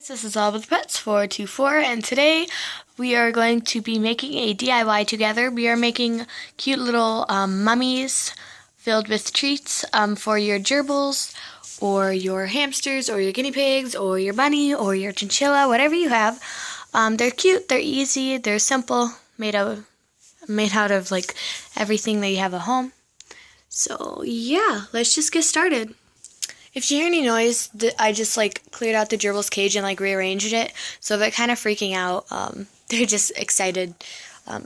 This is All About the Pets 424, and today we are going to be making a DIY together. We are making cute little mummies filled with treats for your gerbils or your hamsters or your guinea pigs or your bunny or your chinchilla, whatever you have. They're cute, they're easy, they're simple, made out of like everything that you have at home. So yeah, let's just get started. If you hear any noise, I just cleared out the gerbil's cage and rearranged it, so they're kind of freaking out. They're just excited,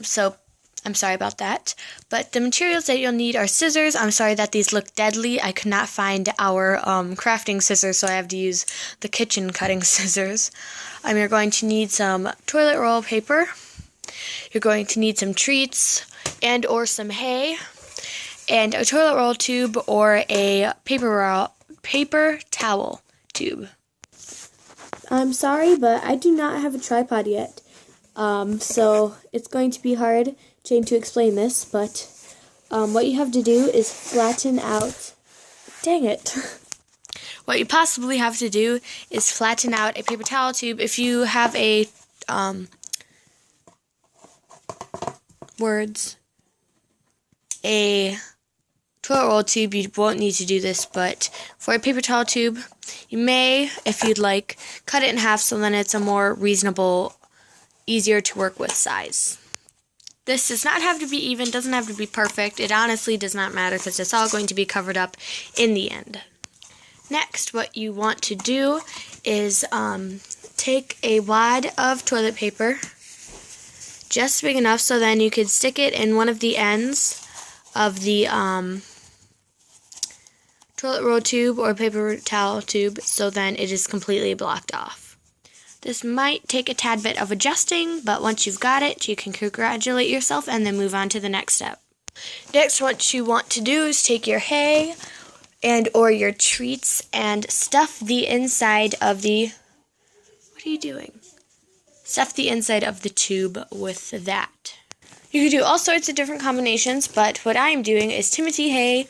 so I'm sorry about that. But the materials that you'll need are scissors. I'm sorry that these look deadly. I could not find our crafting scissors, so I have to use the kitchen cutting scissors. You're going to need some toilet roll paper. You're going to need some treats and or some hay, and a toilet roll tube or a paper towel tube. I'm sorry, but I do not have a tripod yet. So it's going to be hard trying to explain this, but what you have to do is flatten out. Dang it. What you possibly have to do is flatten out a paper towel tube. If you have a toilet roll tube, you won't need to do this, but for a paper towel tube, you may, if you'd like, cut it in half so then it's a more reasonable, easier to work with size. This does not have to be even, doesn't have to be perfect. It honestly does not matter because it's all going to be covered up in the end. Next, what you want to do is take a wad of toilet paper, just big enough so then you could stick it in one of the ends of the toilet roll tube or paper towel tube, so then it is completely blocked off. This might take a tad bit of adjusting, but once you've got it, you can congratulate yourself and then move on to the next step. Next, what you want to do is take your hay and or your treats and stuff the inside of the... What are you doing? Stuff the inside of the tube with that. You can do all sorts of different combinations, but what I am doing is Timothy hay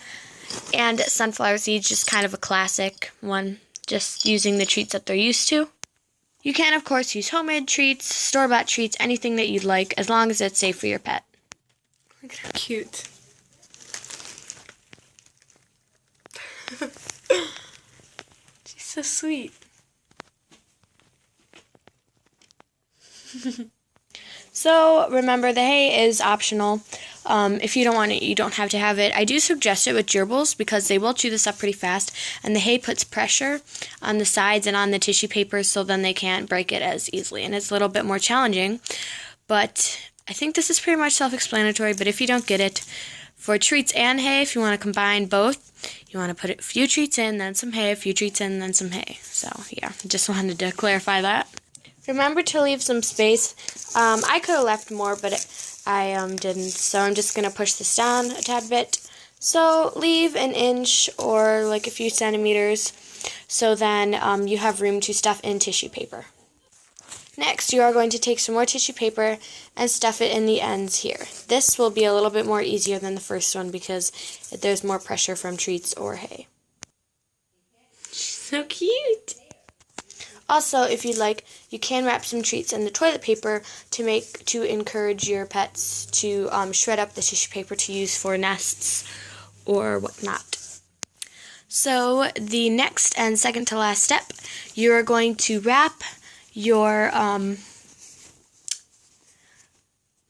and sunflower seeds, just kind of a classic one, just using the treats that they're used to. You can, of course, use homemade treats, store-bought treats, anything that you'd like, as long as it's safe for your pet. Look at how cute. She's so sweet. So, remember, the hay is optional. If you don't want it, you don't have to have it. I do suggest it with gerbils because they will chew this up pretty fast, and the hay puts pressure on the sides and on the tissue paper, so then they can't break it as easily, and it's a little bit more challenging. But I think this is pretty much self-explanatory, but if you don't get it, for treats and hay, if you want to combine both, you want to put a few treats in, then some hay, a few treats in, then some hay. So, yeah, just wanted to clarify that. Remember to leave some space. I could have left more, but I didn't, so I'm just going to push this down a tad bit. So leave an inch or a few centimeters, so then you have room to stuff in tissue paper. Next, you are going to take some more tissue paper and stuff it in the ends here. This will be a little bit more easier than the first one because there's more pressure from treats or hay. So cute! Also, if you'd like, you can wrap some treats in the toilet paper to encourage your pets to shred up the tissue paper to use for nests or whatnot. So the next and second to last step, you are going to wrap your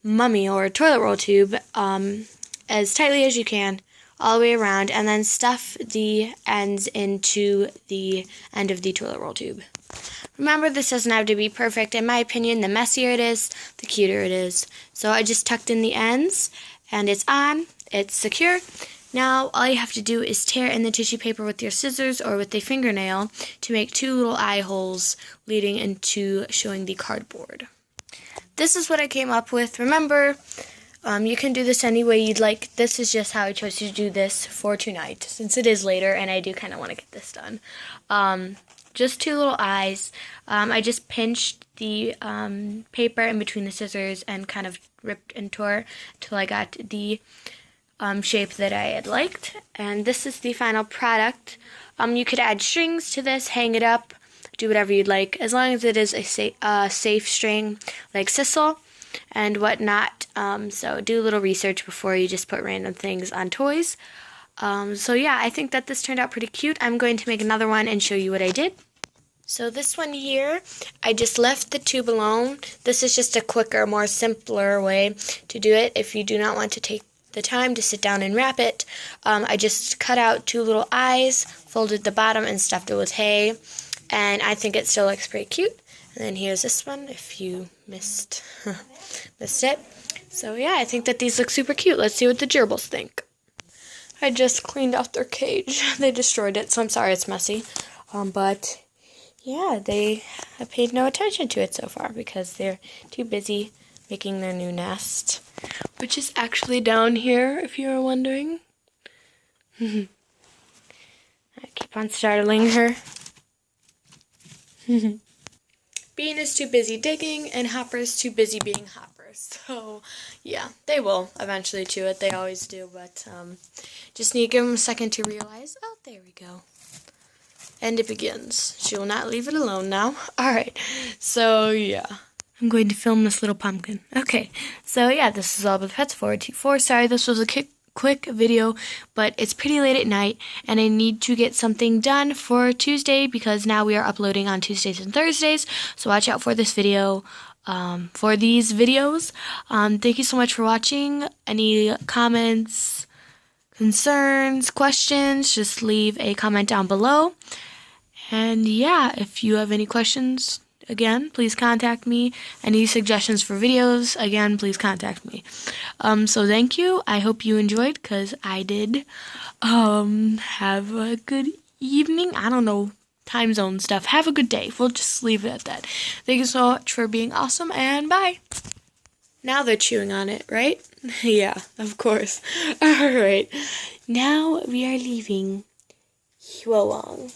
mummy or toilet roll tube as tightly as you can all the way around, and then stuff the ends into the end of the toilet roll tube. Remember, this doesn't have to be perfect. In my opinion, the messier it is, the cuter it is. So I just tucked in the ends, and it's on. It's secure. Now, all you have to do is tear in the tissue paper with your scissors or with a fingernail to make two little eye holes leading into showing the cardboard. This is what I came up with. Remember, you can do this any way you'd like. This is just how I chose to do this for tonight, since it is later and I do kind of want to get this done. Just two little eyes. I just pinched the paper in between the scissors and kind of ripped and tore until I got the shape that I had liked. And this is the final product. You could add strings to this, hang it up, do whatever you'd like, as long as it is a safe string like sisal and whatnot. So do a little research before you just put random things on toys. So yeah, I think that this turned out pretty cute. I'm going to make another one and show you what I did. So this one here, I just left the tube alone. This is just a quicker, more simpler way to do it if you do not want to take the time to sit down and wrap it. I just cut out 2 little eyes, folded the bottom, and stuffed it with hay. And I think it still looks pretty cute. And then here's this one, if you missed it. So yeah, I think that these look super cute. Let's see what the gerbils think. I just cleaned out their cage. They destroyed it, so I'm sorry it's messy. But yeah, they have paid no attention to it so far because they're too busy making their new nest, which is actually down here, if you were wondering. I keep on startling her. Bean is too busy digging, and Hopper is too busy being Hopper. So, yeah, they will eventually chew it. They always do, but just need to give them a second to realize, oh, there we go. And it begins. She will not leave it alone now. Alright, so yeah. I'm going to film this little pumpkin. Okay, so yeah, this is all about the pets. 424. Sorry, this was a quick video, but it's pretty late at night, and I need to get something done for Tuesday because now we are uploading on Tuesdays and Thursdays. So watch out for this video. For these videos. Thank you so much for watching. Any comments, concerns, questions, just leave a comment down below. And yeah, if you have any questions, again, please contact me. Any suggestions for videos, again, please contact me. So thank you. I hope you enjoyed, because I did. Have a good evening. I don't know, time zone stuff. Have a good day. We'll just leave it at that. Thank you so much for being awesome, and bye. Now they're chewing on it, right? Yeah, of course. Alright, now we are leaving Huawang.